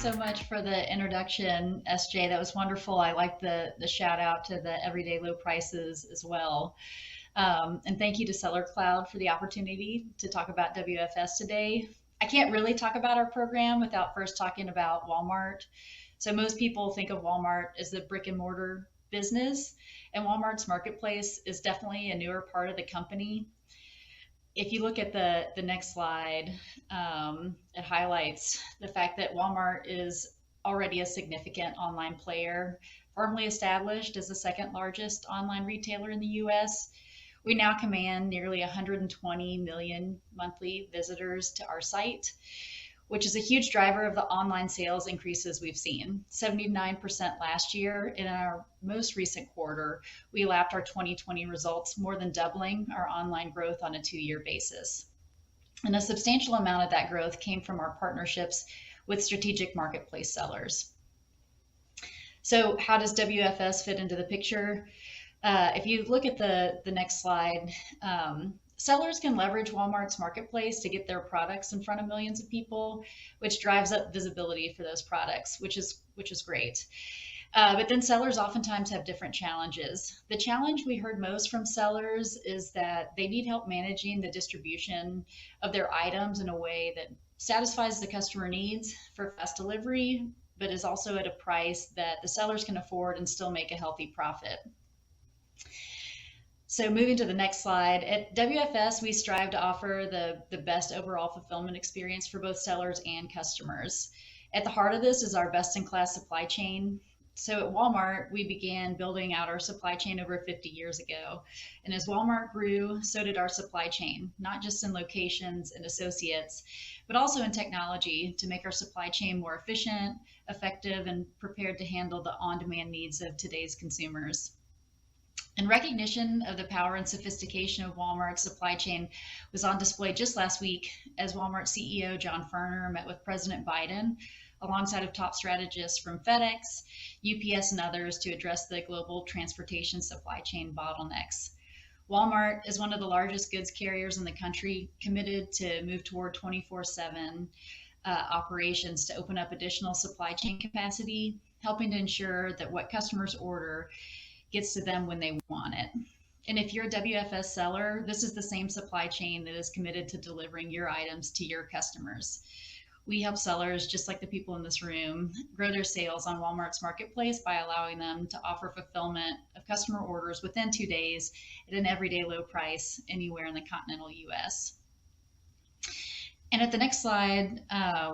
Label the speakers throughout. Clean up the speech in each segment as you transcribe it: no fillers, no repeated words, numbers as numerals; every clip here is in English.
Speaker 1: so much for the introduction, SJ. That was wonderful. I like the shout out to the everyday low prices as well. And thank you to Sellercloud for the opportunity to talk about WFS today. I can't really talk about our program without first talking about Walmart. So most people think of Walmart as the brick and mortar business, and Walmart's marketplace is definitely a newer part of the company. If you look at the next slide, it highlights the fact that Walmart is already a significant online player, firmly established as the second largest online retailer in the US. We now command nearly 120 million monthly visitors to our site, which is a huge driver of the online sales increases we've seen. 79% last year. In our most recent quarter, we lapped our 2020 results, more than doubling our online growth on a 2-year basis. And a substantial amount of that growth came from our partnerships with strategic marketplace sellers. So how does WFS fit into the picture? If you look at the next slide, sellers can leverage Walmart's marketplace to get their products in front of millions of people, which drives up visibility for those products, which is great. But then sellers oftentimes have different challenges. The challenge we heard most from sellers is that they need help managing the distribution of their items in a way that satisfies the customer needs for fast delivery, but is also at a price that the sellers can afford and still make a healthy profit. So moving to the next slide, at WFS, we strive to offer the best overall fulfillment experience for both sellers and customers. At the heart of this is our best-in-class supply chain. So at Walmart, we began building out our supply chain over 50 years ago. And as Walmart grew, so did our supply chain, not just in locations and associates, but also in technology to make our supply chain more efficient, effective, and prepared to handle the on-demand needs of today's consumers. And recognition of the power and sophistication of Walmart's supply chain was on display just last week as Walmart CEO John Furner met with President Biden alongside of top strategists from FedEx, UPS, and others to address the global transportation supply chain bottlenecks. Walmart is one of the largest goods carriers in the country, committed to move toward 24/7 operations to open up additional supply chain capacity, helping to ensure that what customers order gets to them when they want it. And if you're a WFS seller, this is the same supply chain that is committed to delivering your items to your customers. We help sellers, just like the people in this room, grow their sales on Walmart's marketplace by allowing them to offer fulfillment of customer orders within 2 days at an everyday low price anywhere in the continental US. And at the next slide,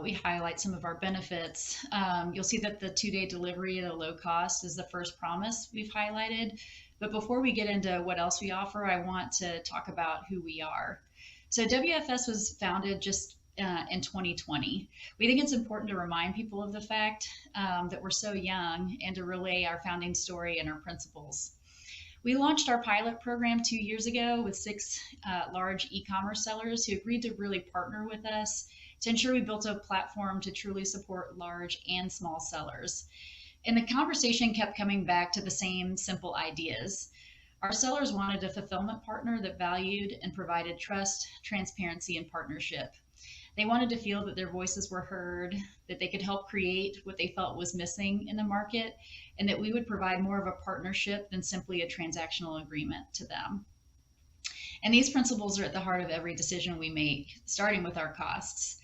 Speaker 1: we highlight some of our benefits. You'll see that the 2-day delivery at a low cost is the first promise we've highlighted. But before we get into what else we offer, I want to talk about who we are. So WFS was founded just in 2020. We think it's important to remind people of the fact that we're so young and to relay our founding story and our principles. We launched our pilot program 2 years ago with 6 large e-commerce sellers who agreed to really partner with us to ensure we built a platform to truly support large and small sellers. And the conversation kept coming back to the same simple ideas. Our sellers wanted a fulfillment partner that valued and provided trust, transparency, and partnership. They wanted to feel that their voices were heard, that they could help create what they felt was missing in the market, and that we would provide more of a partnership than simply a transactional agreement to them. And these principles are at the heart of every decision we make, starting with our costs.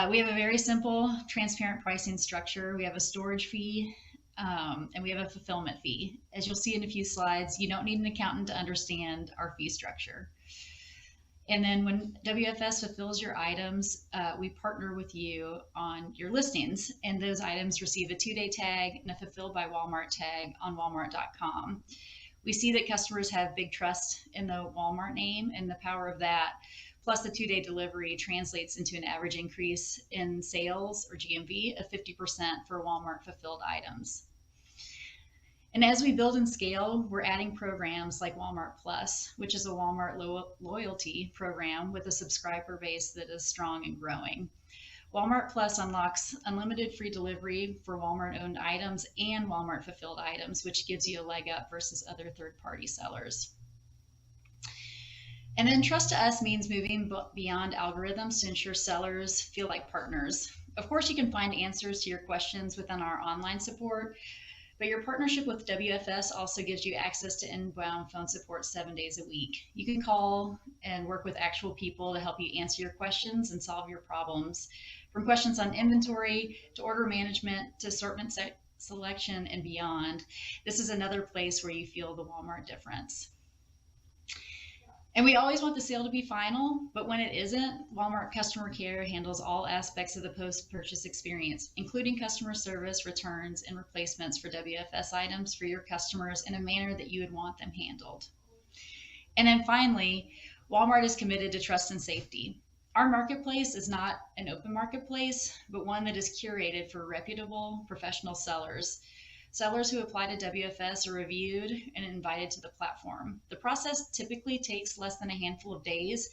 Speaker 1: We have a very simple, transparent pricing structure. We have a storage fee, and we have a fulfillment fee. As you'll see in a few slides, you don't need an accountant to understand our fee structure. And then when WFS fulfills your items, we partner with you on your listings, and those items receive a 2-day tag and a Fulfilled by Walmart tag on walmart.com. We see that customers have big trust in the Walmart name, and the power of that, plus the 2-day delivery, translates into an average increase in sales, or GMV, of 50% for Walmart fulfilled items. And as we build and scale, we're adding programs like Walmart Plus, which is a Walmart loyalty program with a subscriber base that is strong and growing. Walmart Plus unlocks unlimited free delivery for Walmart-owned items and Walmart-fulfilled items, which gives you a leg up versus other third-party sellers. And then trust to us means moving beyond algorithms to ensure sellers feel like partners. Of course, you can find answers to your questions within our online support, but your partnership with WFS also gives you access to inbound phone support 7 days a week. You can call and work with actual people to help you answer your questions and solve your problems, from questions on inventory to order management to assortment selection and beyond. This is another place where you feel the Walmart difference. And we always want the sale to be final, but when it isn't, Walmart customer care handles all aspects of the post-purchase experience, including customer service, returns, and replacements for WFS items for your customers in a manner that you would want them handled. And then finally, Walmart is committed to trust and safety. Our marketplace is not an open marketplace, but one that is curated for reputable professional sellers. Sellers who apply to WFS are reviewed and invited to the platform. The process typically takes less than a handful of days,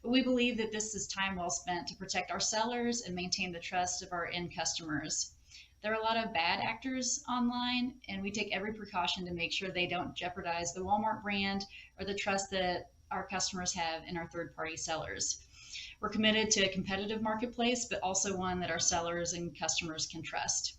Speaker 1: but we believe that this is time well spent to protect our sellers and maintain the trust of our end customers. There are a lot of bad actors online, and we take every precaution to make sure they don't jeopardize the Walmart brand or the trust that our customers have in our third-party sellers. We're committed to a competitive marketplace, but also one that our sellers and customers can trust.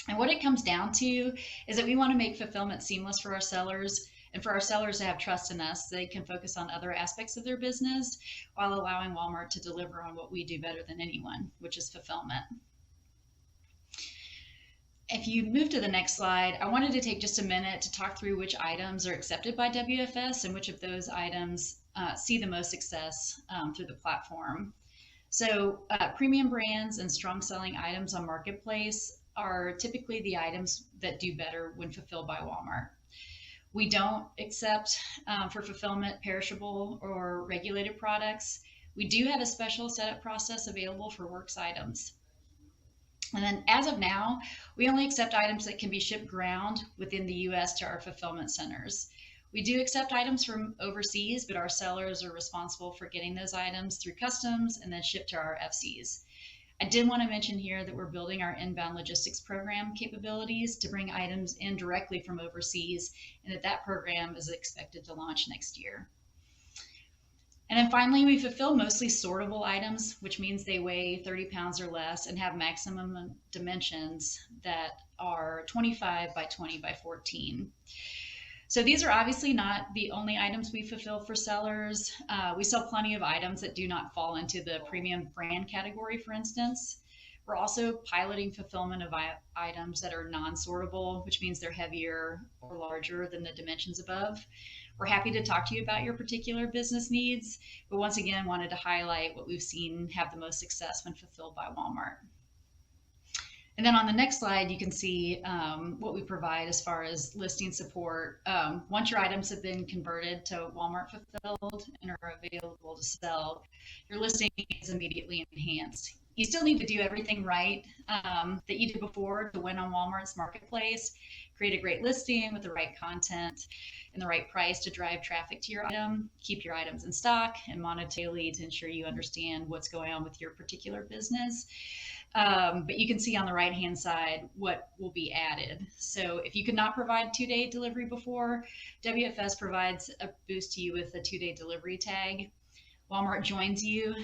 Speaker 1: And what it comes down to is that we want to make fulfillment seamless for our sellers and for our sellers to have trust in us so they can focus on other aspects of their business while allowing Walmart to deliver on what we do better than anyone, which is fulfillment. If you move to the next slide, I wanted to take just a minute to talk through which items are accepted by WFS and which of those items see the most success through the platform. So premium brands and strong selling items on Marketplace are typically the items that do better when fulfilled by Walmart. We don't accept for fulfillment perishable or regulated products. We do have a special setup process available for works items. And then as of now, we only accept items that can be shipped ground within the US to our fulfillment centers. We do accept items from overseas, but our sellers are responsible for getting those items through customs and then shipped to our FCs. I did want to mention here that we're building our inbound logistics program capabilities to bring items in directly from overseas, and that program is expected to launch next year. And then finally, we fulfill mostly sortable items, which means they weigh 30 pounds or less and have maximum dimensions that are 25 by 20 by 14. So these are obviously not the only items we fulfill for sellers. We sell plenty of items that do not fall into the premium brand category, for instance. We're also piloting fulfillment of items that are non-sortable, which means they're heavier or larger than the dimensions above. We're happy to talk to you about your particular business needs, but once again, wanted to highlight what we've seen have the most success when fulfilled by Walmart. And then on the next slide, you can see what we provide as far as listing support. Once your items have been converted to Walmart fulfilled and are available to sell, your listing is immediately enhanced. You still need to do everything right that you did before to win on Walmart's marketplace. Create a great listing with the right content and the right price to drive traffic to your item, keep your items in stock, and monitor daily to ensure you understand what's going on with your particular business. But you can see on the right-hand side what will be added. So if you could not provide 2-day delivery before, WFS provides a boost to you with a 2-day delivery tag. Walmart joins you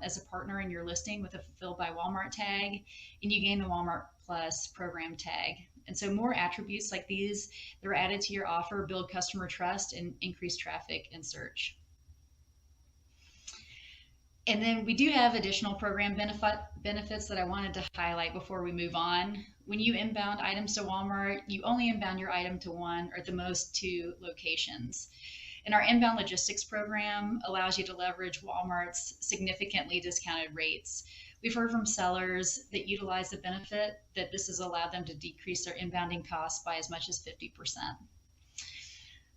Speaker 1: as a partner in your listing with a Fulfilled by Walmart tag, and you gain the Walmart Plus program tag. And so more attributes like these that are added to your offer build customer trust and increase traffic and search. And then we do have additional program benefits that I wanted to highlight before we move on. When you inbound items to Walmart, you only inbound your item to one or at the most 2 locations. And our inbound logistics program allows you to leverage Walmart's significantly discounted rates. We've heard from sellers that utilize the benefit that this has allowed them to decrease their inbounding costs by as much as 50%.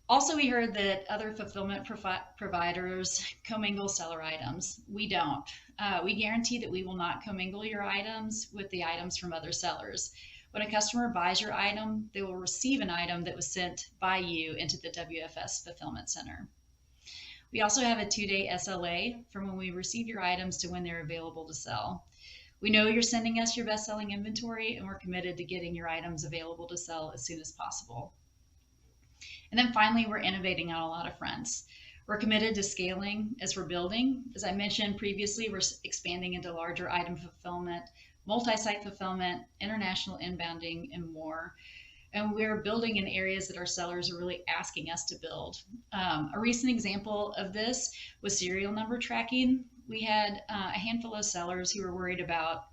Speaker 1: Also, we heard that other fulfillment providers commingle seller items. We don't. We guarantee that we will not commingle your items with the items from other sellers. When a customer buys your item, they will receive an item that was sent by you into the WFS Fulfillment Center. We also have a 2-day SLA from when we receive your items to when they're available to sell. We know you're sending us your best-selling inventory, and we're committed to getting your items available to sell as soon as possible. And then finally, we're innovating on a lot of fronts. We're committed to scaling as we're building. As I mentioned previously, we're expanding into larger item fulfillment, multi-site fulfillment, international inbounding, and more. And we're building in areas that our sellers are really asking us to build. A recent example of this was serial number tracking. We had a handful of sellers who were worried about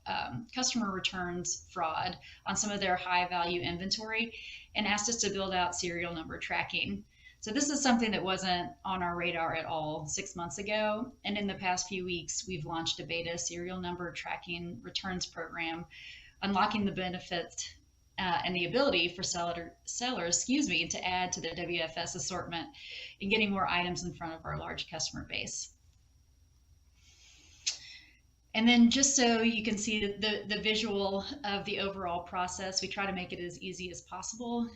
Speaker 1: customer returns fraud on some of their high value inventory and asked us to build out serial number tracking. So this is something that wasn't on our radar at all 6 months ago. And in the past few weeks, we've launched a beta serial number tracking returns program, unlocking the benefits and the ability for sellers, to add to their WFS assortment and getting more items in front of our large customer base. And then just so you can see the visual of the overall process, we try to make it as easy as possible.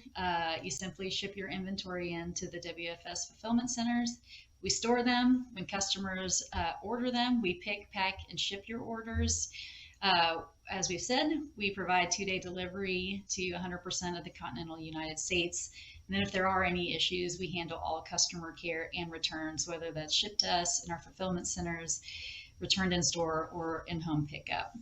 Speaker 1: You simply ship your inventory into the WFS fulfillment centers. We store them. When customers order them, we pick, pack, and ship your orders. As we've said, we provide 2-day delivery to 100% of the continental United States. And then if there are any issues, we handle all customer care and returns, whether that's shipped to us in our fulfillment centers, returned in store, or in-home pickup.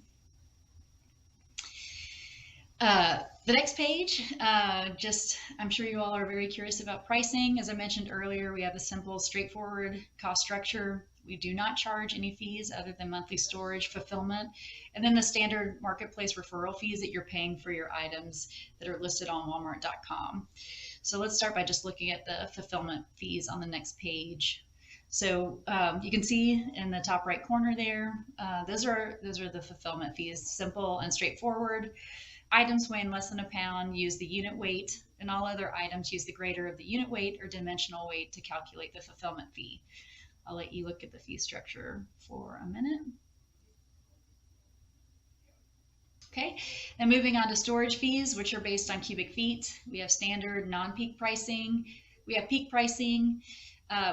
Speaker 1: The next page, I'm sure you all are very curious about pricing. As I mentioned earlier, we have a simple, straightforward cost structure. We do not charge any fees other than monthly storage, fulfillment, and then the standard marketplace referral fees that you're paying for your items that are listed on Walmart.com. So let's start by just looking at the fulfillment fees on the next page. So you can see in the top right corner there, those are the fulfillment fees, simple and straightforward. Items weighing less than a pound use the unit weight, and all other items use the greater of the unit weight or dimensional weight to calculate the fulfillment fee. I'll let you look at the fee structure for a minute. Okay, now moving on to storage fees, which are based on cubic feet. We have standard non-peak pricing. We have peak pricing,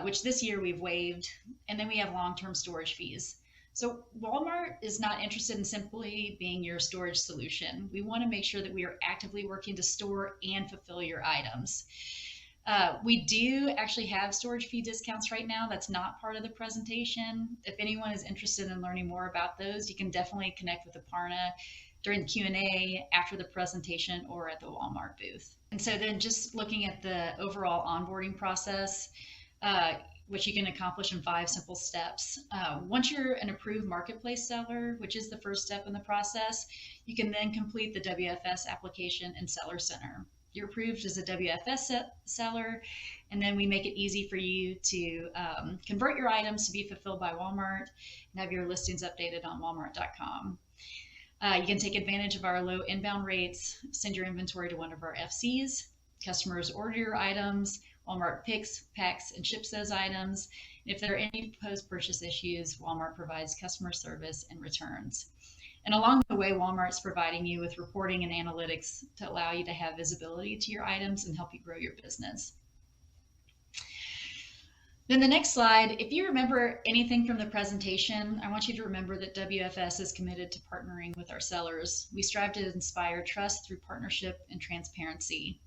Speaker 1: which this year we've waived, and then we have long-term storage fees. So Walmart is not interested in simply being your storage solution. We want to make sure that we are actively working to store and fulfill your items. We do actually have storage fee discounts right now. That's not part of the presentation. If anyone is interested in learning more about those, you can definitely connect with Aparna during the Q&A, after the presentation, or at the Walmart booth. And so then just looking at the overall onboarding process, which you can accomplish in 5 simple steps. Once you're an approved marketplace seller, which is the first step in the process, you can then complete the WFS application in Seller Center. You're approved as a WFS seller, and then we make it easy for you to convert your items to be fulfilled by Walmart and have your listings updated on Walmart.com. You can take advantage of our low inbound rates, send your inventory to one of our FCs. Customers order your items, Walmart picks, packs, and ships those items. And if there are any post-purchase issues, Walmart provides customer service and returns. And along the way, Walmart's providing you with reporting and analytics to allow you to have visibility to your items and help you grow your business. Then the next slide, if you remember anything from the presentation, I want you to remember that WFS is committed to partnering with our sellers. We strive to inspire trust through partnership and transparency.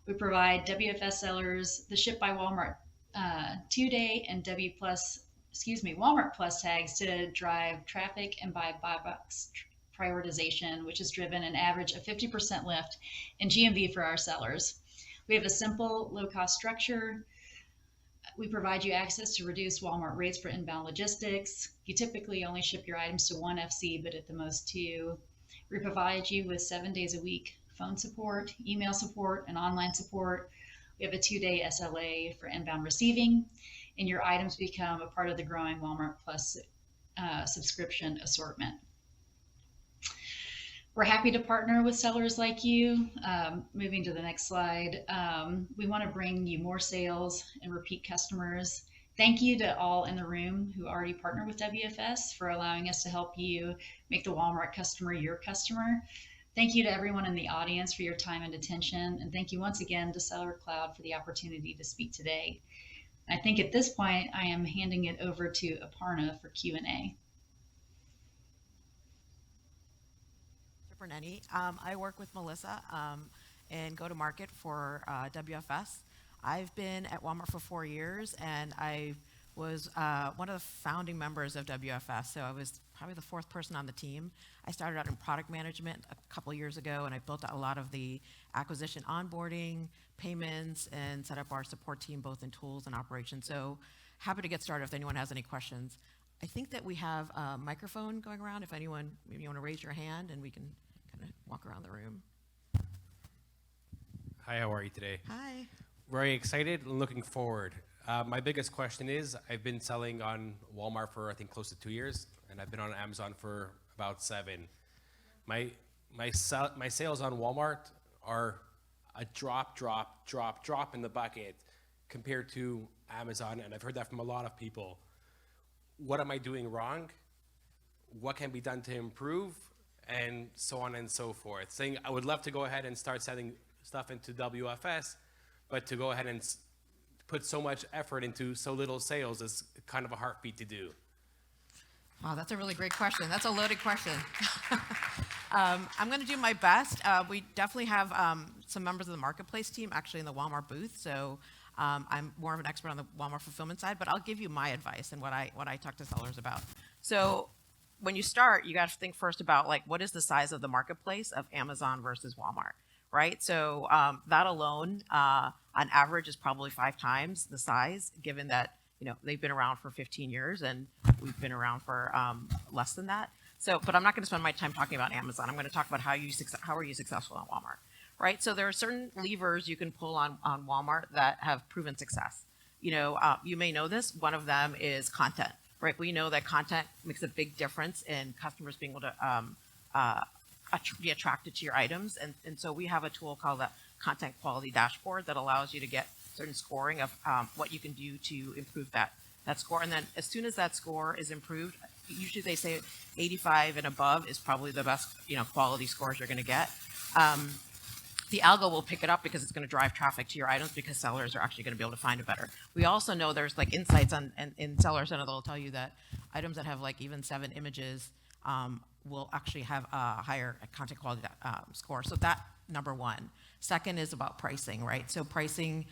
Speaker 1: We provide WFS sellers the Ship by Walmart 2-day and Walmart Plus tags to drive traffic and buy box prioritization, which has driven an average of 50% lift in GMV for our sellers. We have a simple, low-cost structure. We provide you access to reduced Walmart rates for inbound logistics. You typically only ship your items to 1 FC, but at the most 2. We provide you with 7 days a week phone support, email support, and online support. We have a 2-day SLA for inbound receiving, and your items become a part of the growing Walmart Plus subscription assortment. We're happy to partner with sellers like you. Moving to the next slide, we want to bring you more sales and repeat customers. Thank you to all in the room who already partner with WFS for allowing us to help you make the Walmart customer your customer. Thank you to everyone in the audience for your time and attention. And thank you once again to Sellercloud for the opportunity to speak today. I think at this point, I am handing it over to Aparna for Q&A.
Speaker 2: I work with Melissa in go-to-market for WFS. I've been at Walmart for 4 years, and I've was one of the founding members of WFS. So I was probably the fourth person on the team. I started out in product management a couple years ago, and I built out a lot of the acquisition onboarding, payments, and set up our support team both in tools and operations. So happy to get started if anyone has any questions. I think that we have a microphone going around. If anyone, maybe you want to raise your hand and we can kind of walk around the room.
Speaker 3: Hi, how are you today?
Speaker 2: Hi.
Speaker 3: Very excited and looking forward. My biggest question is, I've been selling on Walmart for I think close to 2 years, and I've been on Amazon for about 7. My sales on Walmart are a drop in the bucket compared to Amazon, and I've heard that from a lot of people. What am I doing wrong? What can be done to improve? And so on and so forth. Saying I would love to go ahead and start selling stuff into WFS, but to go ahead and put so much effort into so little sales is kind of a heartbeat to do.
Speaker 2: Wow, that's a really great question. That's a loaded question. I'm going to do my best. We definitely have some members of the marketplace team actually in the Walmart booth, so I'm more of an expert on the Walmart fulfillment side, but I'll give you my advice and what I talk to sellers about. So when you start, you got to think first about like what is the size of the marketplace of Amazon versus Walmart, right? So that alone, on average, is probably 5 times the size, given that they've been around for 15 years and we've been around for less than that. So, but I'm not going to spend my time talking about Amazon. I'm going to talk about how are you successful on Walmart, right? So there are certain levers you can pull on Walmart that have proven success. You may know this. One of them is content, right? We know that content makes a big difference in customers being able to be attracted to your items. And so we have a tool called the Content Quality Dashboard that allows you to get certain scoring of what you can do to improve that score. And then as soon as that score is improved, usually they say 85 and above is probably the best quality scores you're going to get. The algo will pick it up because it's going to drive traffic to your items because sellers are actually going to be able to find it better. We also know there's like insights in Seller Center that'll tell you that items that have like even 7 images will actually have a higher content quality score. So that number one. Second is about pricing, right? So pricing,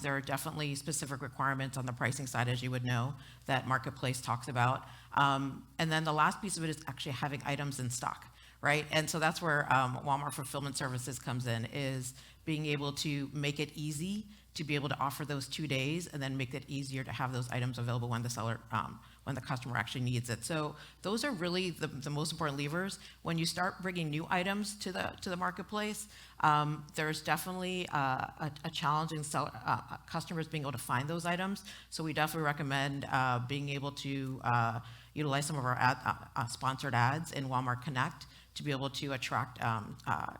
Speaker 2: there are definitely specific requirements on the pricing side, as you would know, that Marketplace talks about. And then the last piece of it is actually having items in stock, right? And so that's where Walmart Fulfillment Services comes in, is being able to make it easy to be able to offer those 2 days and then make it easier to have those items available when the seller, when the customer actually needs it. So those are really the most important levers. When you start bringing new items to the marketplace, there's definitely a challenge in customers being able to find those items. So we definitely recommend being able to utilize some of our sponsored ads in Walmart Connect to be able to attract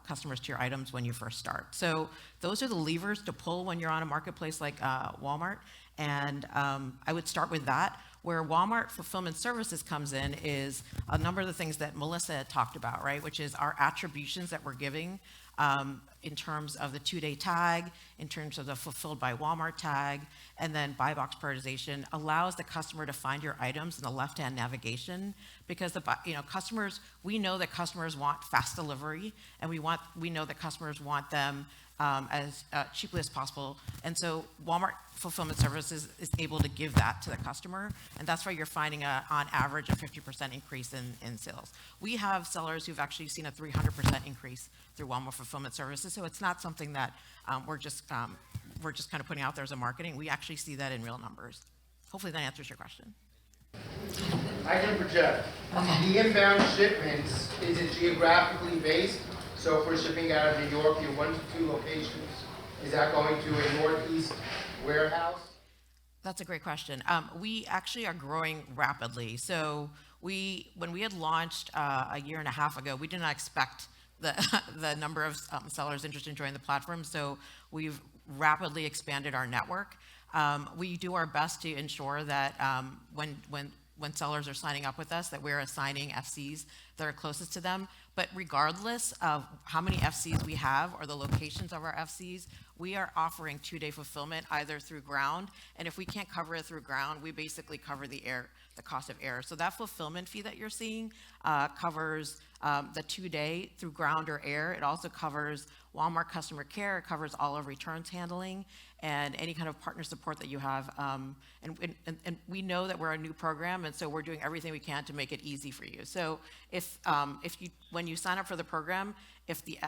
Speaker 2: customers to your items when you first start. So those are the levers to pull when you're on a marketplace like Walmart. And I would start with that. Where Walmart Fulfillment Services comes in is a number of the things that Melissa had talked about, right? Which is our attributions that we're giving in terms of the 2-day tag, in terms of the Fulfilled by Walmart tag, and then buy box prioritization allows the customer to find your items in the left-hand navigation, because customers, we know that customers want fast delivery, and we know that customers want them as cheaply as possible. And so Walmart Fulfillment Services is able to give that to the customer. And that's why you're finding on average a 50% increase in sales. We have sellers who've actually seen a 300% increase through Walmart Fulfillment Services. So it's not something that we're just kind of putting out there as a marketing. We actually see that in real numbers. Hopefully that answers your question.
Speaker 4: I can project. The inbound shipments, is it geographically based? So if we're shipping out of New York, your 1 to 2 locations, is that going to a northeast warehouse?
Speaker 2: That's a great question. We actually are growing rapidly. So when we had launched a year and a half ago, we did not expect the number of sellers interested in joining the platform. So we've rapidly expanded our network. We do our best to ensure that when sellers are signing up with us, that we're assigning FCs that are closest to them. But regardless of how many FCs we have or the locations of our FCs, we are offering 2-day fulfillment either through ground, and if we can't cover it through ground, we basically cover the cost of air. So that fulfillment fee that you're seeing covers the 2-day through ground or air. It also covers Walmart customer care. It covers all of returns handling. and any kind of partner support that you have. And we know that we're a new program, and so we're doing everything we can to make it easy for you. So if you, when you sign up for the program, if the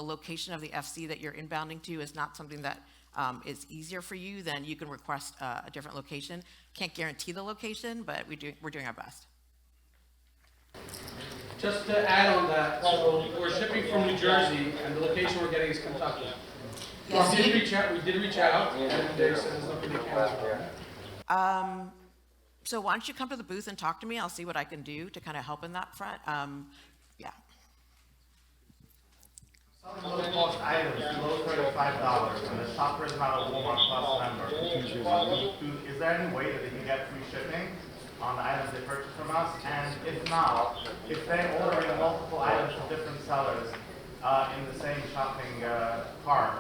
Speaker 2: location of the FC that you're inbounding to is not something that is easier for you, then you can request a different location. Can't guarantee the location, but we're doing our best.
Speaker 5: Just to add on that, so we're shipping from New Jersey, and the location we're getting is Kentucky.
Speaker 2: Yes.
Speaker 5: We did reach out, and they said there's nothing they can.
Speaker 2: So why don't you come to the booth and talk to me? I'll see what I can do to kind of help in that front. Yeah.
Speaker 6: Low-cost items below $35, and the shopper is not a Walmart Plus member. Is there any way that they can get free shipping on the items they purchase from us? And if not, if they're ordering multiple items from different sellers in the same shopping cart,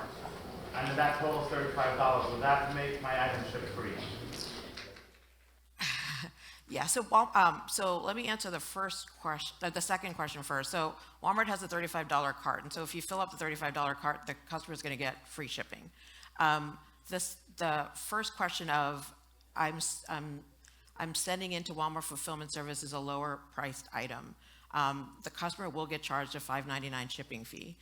Speaker 6: and that totals $35, would that make my item ship free?
Speaker 2: Yeah, so let me answer the second question first. So Walmart has a $35 cart, and so if you fill up the $35 cart, the customer is going to get free shipping. The first question of I'm sending into Walmart Fulfillment Services a lower priced item. The customer will get charged a $5.99 shipping fee.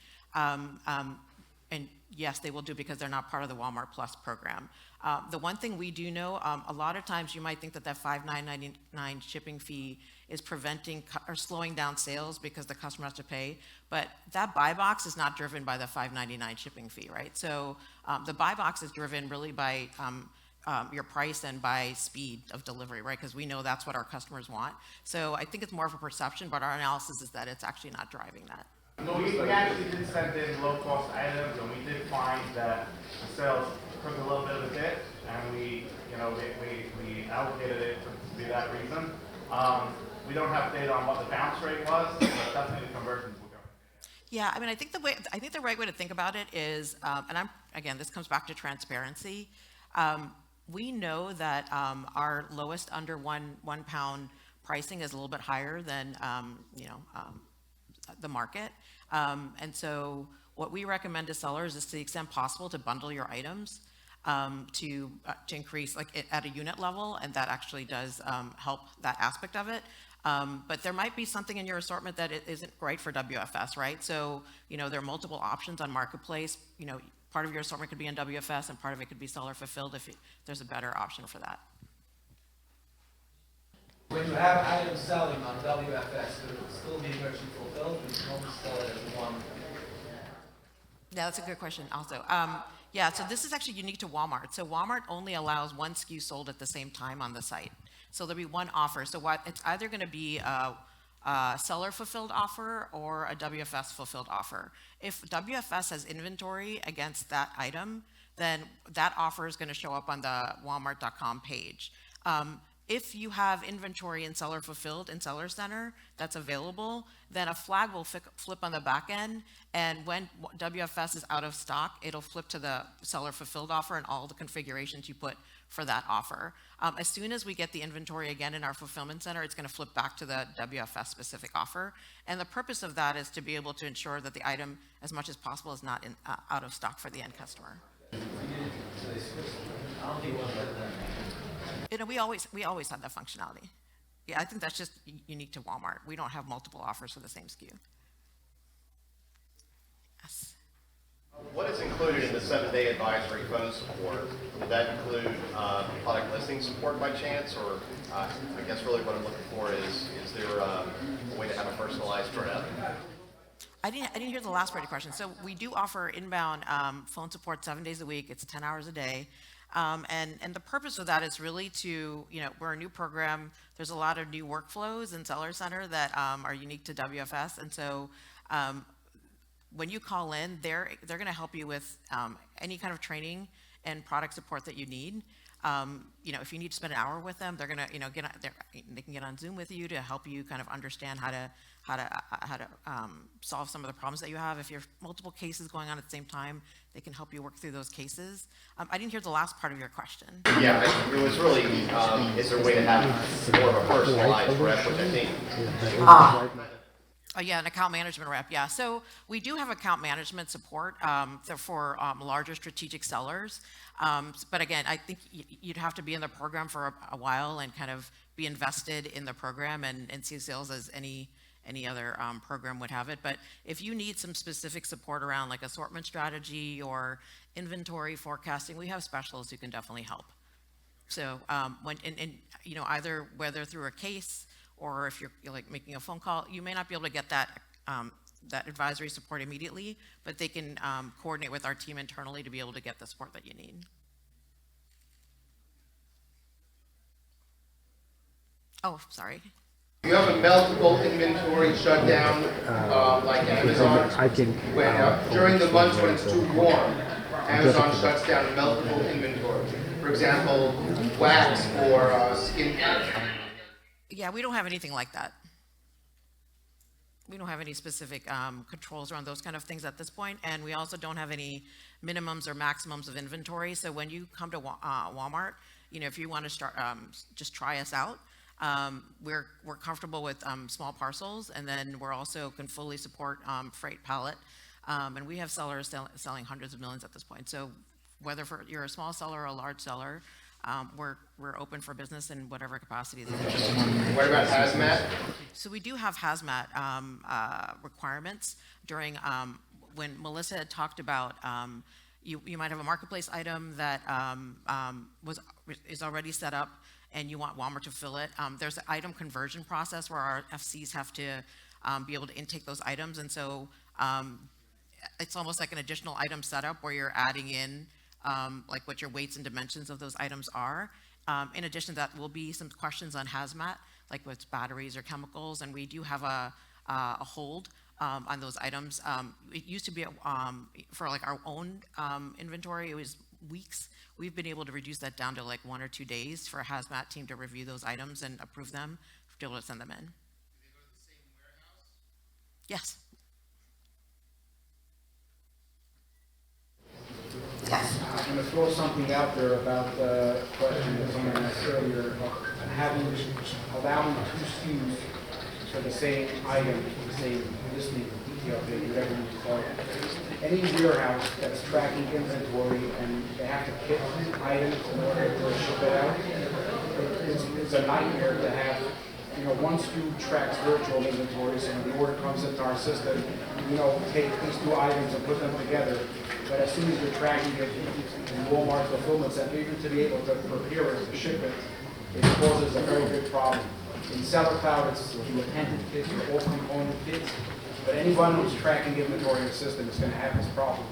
Speaker 2: And yes, they will do because they're not part of the Walmart Plus program. The one thing we do know, a lot of times you might think that $5.99 shipping fee is preventing or slowing down sales because the customer has to pay, but that buy box is not driven by the $5.99 shipping fee, right? So the buy box is driven really by your price and by speed of delivery, right? Because we know that's what our customers want. So I think it's more of a perception, but our analysis is that it's actually not driving that.
Speaker 6: No, we actually did send in low-cost items, and we did find that the sales took a little bit of a dip, and we allocated it to be that reason. We don't have data on what the bounce rate was, but definitely the conversions will go.
Speaker 2: Yeah, I mean, I think the right way to think about it is, and this comes back to transparency. We know that our lowest under one pound pricing is a little bit higher than the market, and so what we recommend to sellers is, to the extent possible, to bundle your items to increase at a unit level, and that actually does help that aspect of it. But there might be something in your assortment that isn't right for WFS, right? So there are multiple options on Marketplace. Part of your assortment could be in WFS, and part of it could be seller fulfilled if there's a better option for that.
Speaker 7: When you have items selling on WFS, could it still be merchant fulfilled? We can only sell it as one.
Speaker 2: Yeah, that's a good question also. Yeah, so this is actually unique to Walmart. So Walmart only allows one SKU sold at the same time on the site. So there'll be one offer. So it's either going to be a seller fulfilled offer or a WFS fulfilled offer. If WFS has inventory against that item, then that offer is going to show up on the walmart.com page. If you have inventory in seller fulfilled in Seller Center that's available, then a flag will flip on the back end, and when WFS is out of stock, it'll flip to the seller fulfilled offer and all the configurations you put for that offer. As soon as we get the inventory again in our fulfillment center, it's going to flip back to the WFS specific offer, and the purpose of that is to be able to ensure that the item, as much as possible, is not out of stock for the end customer. We always have that functionality. Yeah, I think that's just unique to Walmart. We don't have multiple offers for the same SKU. Yes.
Speaker 8: What is included in the 7-day advisory phone support? Did that include product listing support by chance, or I guess really what I'm looking for is there a way to have a personalized rep?
Speaker 2: I didn't hear the last part of the question. So we do offer inbound phone support 7 days a week. It's 10 hours a day. And the purpose of that is really to, we're a new program. There's a lot of new workflows in Seller Center that are unique to WFS. And so when you call in, they're going to help you with any kind of training and product support that you need. If you need to spend an hour with them, they're going to, they can get on Zoom with you to help you kind of understand how to solve some of the problems that you have. If you have multiple cases going on at the same time, they can help you work through those cases. I didn't hear the last part of your question.
Speaker 8: Yeah, it was really, is there a way to have more of a personalized rep, which I think.
Speaker 2: Oh, yeah, an account management rep, yeah. So we do have account management support for larger strategic sellers. But again, I think you'd have to be in the program for a while and kind of be invested in the program and see sales as any other program would have it. But if you need some specific support around like assortment strategy or inventory forecasting, we have specialists who can definitely help. So you know, either whether through a case or if you're like making a phone call, you may not be able to get that that advisory support immediately, but they can coordinate with our team internally to be able to get the support that you need. Oh, sorry.
Speaker 4: You have a multiple inventory shutdown, like Amazon, when during the months when it's too warm, Amazon shuts down multiple inventory. For example, wax or skincare.
Speaker 2: Yeah, we don't have anything like that. We don't have any specific controls around those kind of things at this point, and we also don't have any minimums or maximums of inventory. So when you come to Walmart, you know, if you want to start, just try us out. We're comfortable with small parcels, and then we're also can fully support freight pallet, and we have sellers selling hundreds of millions at this point. So whether you're a small seller or a large seller, we're open for business in whatever capacity that you're interested in.
Speaker 4: What about hazmat?
Speaker 2: So we do have hazmat requirements during when Melissa had talked about you might have a marketplace item that is already set up and you want Walmart to fill it. There's an item conversion process where our FCs have to be able to intake those items, and so it's almost like an additional item setup where you're adding in like what your weights and dimensions of those items are. In addition to that will be some questions on hazmat, like with batteries or chemicals, and we do have a hold on those items. It used to be for like our own inventory, it was weeks. We've been able to reduce that down to like 1 or 2 days for a hazmat team to review those items and approve them, to be able to send them in.
Speaker 4: Do they go to the same warehouse?
Speaker 2: Yes.
Speaker 9: I'm going to throw something out there about the question that someone asked earlier, allowing 2 SKUs for the same item, the same listing, detail page, whatever you call it. Any warehouse that's tracking inventory and they have to kit items in order to ship it out, it's a nightmare to have, you know, 1 SKU tracks virtual inventory, so when the order comes into our system, you know, take these 2 items and put them together. But as soon as you're tracking it in Walmart fulfillment center, even to be able to prepare it, to ship it, it causes a very big problem. In Sellercloud, it's the appended kits, the all component kits. But anyone who's tracking inventory in the system is going to have this problem.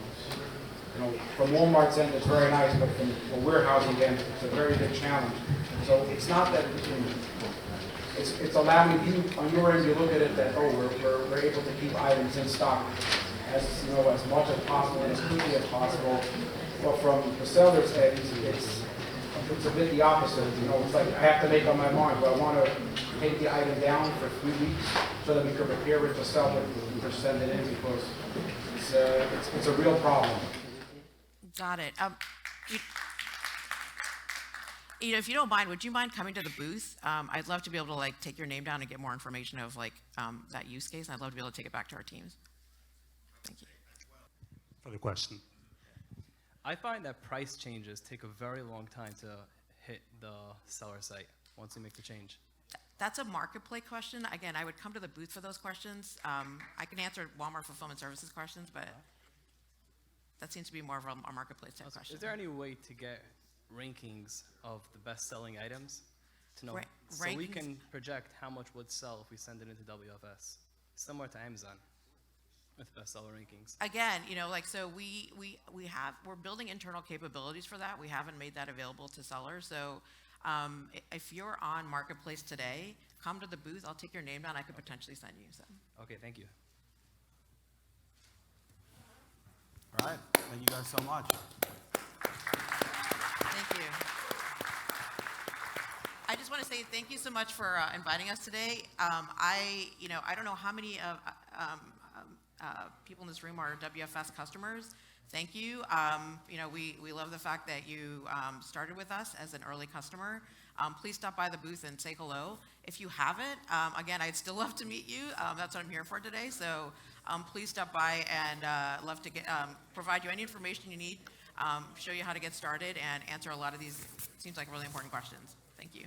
Speaker 9: You know, from Walmart's end, it's very nice, but from warehousing end, it's a very big challenge. So it's not that it's allowing you on your end. You look at it that we're able to keep items in stock as as much as possible and as quickly as possible. But from the seller's end, it's a bit the opposite. You know, it's like I have to make up my mind. Do I want to take the item down for 3 weeks so that we can prepare it to sell it and just send it in, because it's a real problem.
Speaker 2: Got it. If you don't mind, would you mind coming to the booth? I'd love to be able to like take your name down and get more information of like that use case. And I'd love to be able to take it back to our teams. Thank you.
Speaker 10: For the question.
Speaker 11: I find that price changes take a very long time to hit the seller site once we make the change.
Speaker 2: That's a marketplace question. Again, I would come to the booth for those questions. I can answer Walmart Fulfillment Services questions, but that seems to be more of a marketplace type question.
Speaker 11: Is there any way to get rankings of the best-selling items to know, so we can project how much would sell if we send it into WFS, similar to Amazon with bestseller rankings?
Speaker 2: Again, so we're building internal capabilities for that. We haven't made that available to sellers. So if you're on Marketplace today, come to the booth. I'll take your name down. I could potentially send you some.
Speaker 11: Okay, thank you.
Speaker 10: All right. Thank you guys so much.
Speaker 2: Thank you. I just want to say thank you so much for inviting us today. I don't know how many of people in this room are WFS customers. Thank you. We love the fact that you started with us as an early customer. please stop by the booth and say hello. If you haven't, again, I'd still love to meet you. That's what I'm here for today. So please stop by, and love to provide you any information you need, show you how to get started, and answer a lot of these, seems like really important questions. Thank you.